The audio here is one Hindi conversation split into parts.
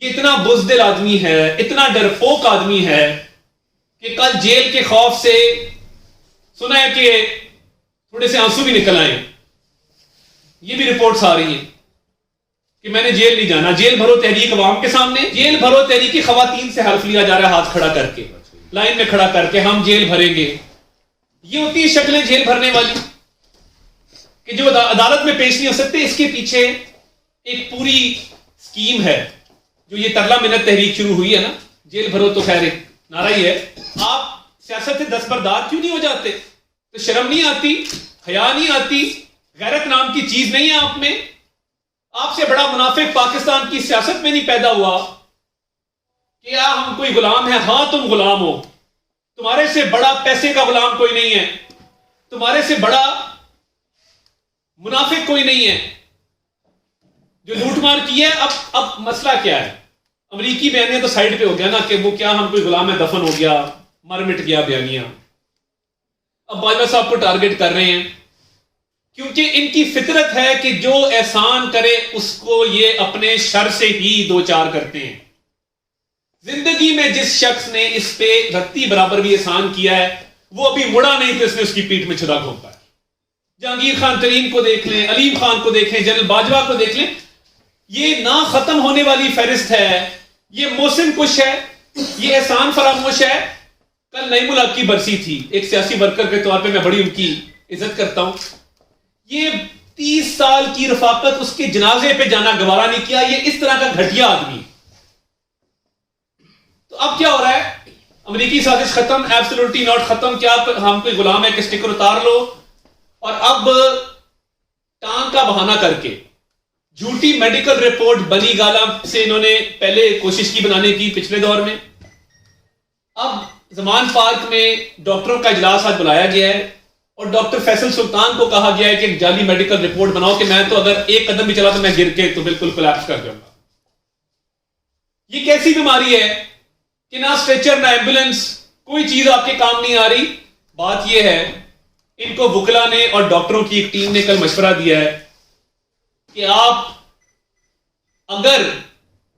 इतना बुज़दिल आदमी है, इतना डरपोक आदमी है कि कल जेल के खौफ से सुना है कि थोड़े से आंसू भी निकल आए। ये भी रिपोर्ट्स आ रही हैं कि मैंने जेल नहीं जाना। जेल भरो तहरीक अवाम के सामने, जेल भरो तहरीक खवातीन से हल्फ लिया जा रहा है, हाथ खड़ा करके, लाइन में खड़ा करके हम जेल भरेंगे। ये होती है शक्लें जेल भरने वाली कि जो अदालत में पेश नहीं हो सकते। इसके पीछे एक पूरी स्कीम है। जो ये तरला मिन्नत तहरीक शुरू हुई है ना, जेल भरो, तो खैर एक नारा ही है। आप सियासत से दस्तबरदार क्यों नहीं हो जाते? तो शर्म नहीं आती, हया नहीं आती, गैरत नाम की चीज नहीं है आप में? आपसे बड़ा मुनाफिक पाकिस्तान की सियासत में नहीं पैदा हुआ कि या हम कोई गुलाम है। हां, तुम गुलाम हो। तुम्हारे से बड़ा पैसे का गुलाम कोई नहीं है, तुम्हारे से बड़ा मुनाफिक कोई नहीं है जो लूटमार की है। अब मसला क्या है? अमरीकी बयानिया तो साइड पे हो गया ना कि वो क्या हम कोई गुलाम है, दफन हो गया, मर मिट गया बयानिया। अब बाजवा साहब को टारगेट कर रहे हैं क्योंकि इनकी फितरत है कि जो एहसान करे उसको ये अपने शर से ही दो चार करते हैं। जिंदगी में जिस शख्स ने इस पे रत्ती बराबर भी एहसान किया है वो अभी मुड़ा नहीं तो इसने उसकी पीठ में छुरा घोंपा है। जहांगीर खान तरीन को देख लें, अलीम खान को देख लें, जनरल बाजवा को देख लें। ये ना खत्म होने वाली फहरिस्त है। ये मोहसिन कुश है, ये एहसान फरामोश है। कल नईमुल हक की बरसी थी। एक सियासी वर्कर के तौर पे मैं बड़ी उनकी इज्जत करता हूं। ये 30 साल की रफाकत, उसके जनाजे पे जाना गवारा नहीं किया। ये इस तरह का घटिया आदमी। तो अब क्या हो रहा है? अमेरिकी साजिश खत्म, एब्सोल्युटली नॉट खत्म। क्या हम कोई गुलाम है कि स्टिकर उतार लो? और अब टांग का बहाना करके झूठी मेडिकल रिपोर्ट बनी गाला से इन्होंने पहले कोशिश की बनाने की पिछले दौर में। अब ज़मान पार्क में डॉक्टरों का इजलास आज बुलाया गया है और डॉक्टर फैसल सुल्तान को कहा गया है कि एक जाली मेडिकल रिपोर्ट बनाओ कि मैं तो अगर एक कदम भी चला तो मैं गिर के तो बिल्कुल कोलैप्स कर जाऊंगा। ये कैसी बीमारी है कि ना स्ट्रेचर ना एम्बुलेंस, कोई चीज आपके काम नहीं आ रही। बात यह है, इनको वुकला ने और डॉक्टरों की एक टीम ने कल मशवरा दिया है कि आप अगर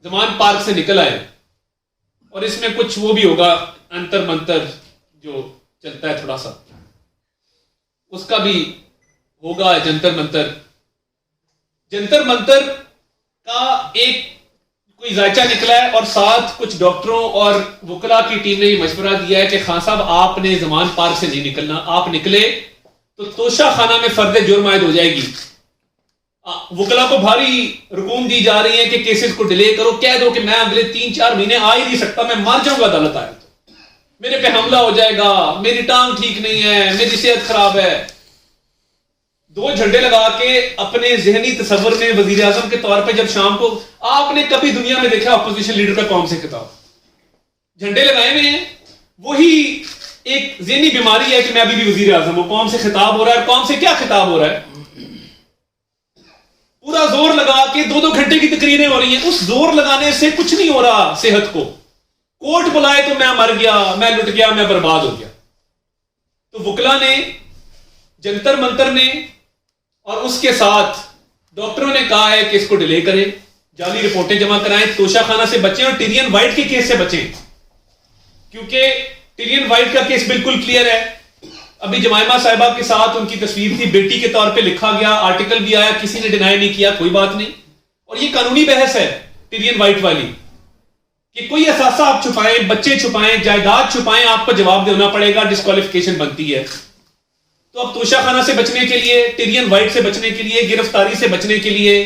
ज़मान पार्क से निकल आए और इसमें कुछ वो भी होगा, अंतर मंतर जो चलता है थोड़ा सा, उसका भी होगा। जंतर मंतर, जंतर मंतर का एक कोई जायचा निकला है और साथ कुछ डॉक्टरों और वुकला की टीम ने यह मशवरा दिया है कि खान साहब आपने ज़मान पार्क से नहीं निकलना। आप निकले तो तोशा खाना में फर्द जुर्म आयद हो जाएगी। वुकला को भारी रुकूम दी जा रही है कि केसेस को डिले करो। कह दो कि मैं अगले 3-4 महीने आ ही नहीं सकता, मैं मर जाऊंगा अदालत आए तो, मेरे पे हमला हो जाएगा, मेरी टांग ठीक नहीं है, मेरी सेहत खराब है। 2 झंडे लगा के अपने जहनी तस्वर में वजीर आजम के तौर पे जब शाम को, आपने कभी दुनिया में देखा अपोजिशन लीडर का कौम से खिताब? झंडे लगाए हुए हैं। वही एक जहनी बीमारी है कि मैं अभी भी वजीर आजम हूं, कौम से खिताब हो रहा है। कौम से क्या खिताब हो रहा है? पूरा जोर लगा के 2-2 घंटे की तकरीरें हो रही हैं। उस जोर लगाने से कुछ नहीं हो रहा सेहत को। कोर्ट बुलाए तो मैं मर गया, मैं लुट गया, मैं बर्बाद हो गया। तो वुकला ने, जंतर मंतर ने और उसके साथ डॉक्टरों ने कहा है कि इसको डिले करें, जाली रिपोर्टें जमा कराएं, तोशाखाना से बचें और टिरियन वाइट के केस से बचें। क्योंकि टिरियन वाइट का केस बिल्कुल क्लियर है। अभी जमाइमा साहिबा के साथ उनकी तस्वीर थी, बेटी के तौर पे लिखा गया, आर्टिकल भी आया, किसी ने डिनाई नहीं किया, कोई बात नहीं। और ये कानूनी बहस है टिरियन वाइट वाली कि कोई असासा आप छुपाएं, बच्चे छुपाएं, जायदाद छुपाएं, आपको जवाब देना पड़ेगा, डिस्क्वालिफिकेशन बनती है। तो अब तोशाखाना से बचने के लिए, टिरियन वाइट से बचने के लिए, गिरफ्तारी से बचने के लिए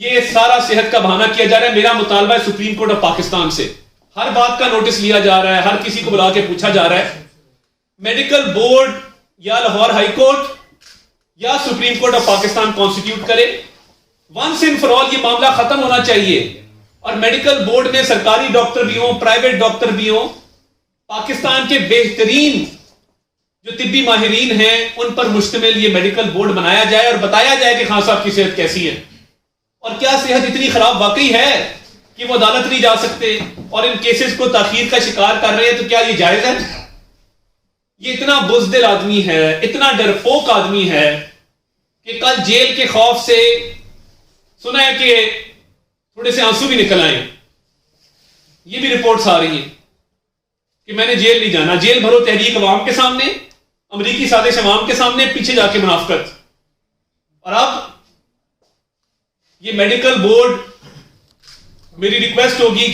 ये सारा सेहत का बहाना किया जा रहा है। मेरा मुतालबा है सुप्रीम कोर्ट ऑफ पाकिस्तान से, हर बात का नोटिस लिया जा रहा है, हर किसी को बुला के पूछा जा रहा है। मेडिकल बोर्ड या लाहौर हाई कोर्ट या supreme court of Pakistan constitute करे। वंस एंड फॉर ऑल ये मामला खत्म होना चाहिए और मेडिकल बोर्ड में सरकारी डॉक्टर भी हो, प्राइवेट डॉक्टर भी हो, पाकिस्तान के बेहतरीन जो तिब्बी माहिरीन हैं उन पर मुश्तमिल ये मेडिकल बोर्ड बनाया जाए और बताया जाए कि खान साहब की सेहत कैसी है और क्या सेहत इतनी खराब वाकई है कि वो अदालत नहीं जा सकते और इन केसेस को ताखीर का शिकार कर रहे हैं। तो क्या ये जायज है? ये इतना बुज़दिल आदमी है, इतना डरपोक आदमी है कि कल जेल के खौफ से सुना है कि थोड़े से आंसू भी निकल आए। ये भी रिपोर्ट्स आ रही हैं कि मैंने जेल नहीं जाना, जेल भरो तहरीक अवाम के सामने, अमरीकी साजिश अवाम के सामने, पीछे जाके मुनाफकत। और अब ये मेडिकल बोर्ड, मेरी रिक्वेस्ट होगी कि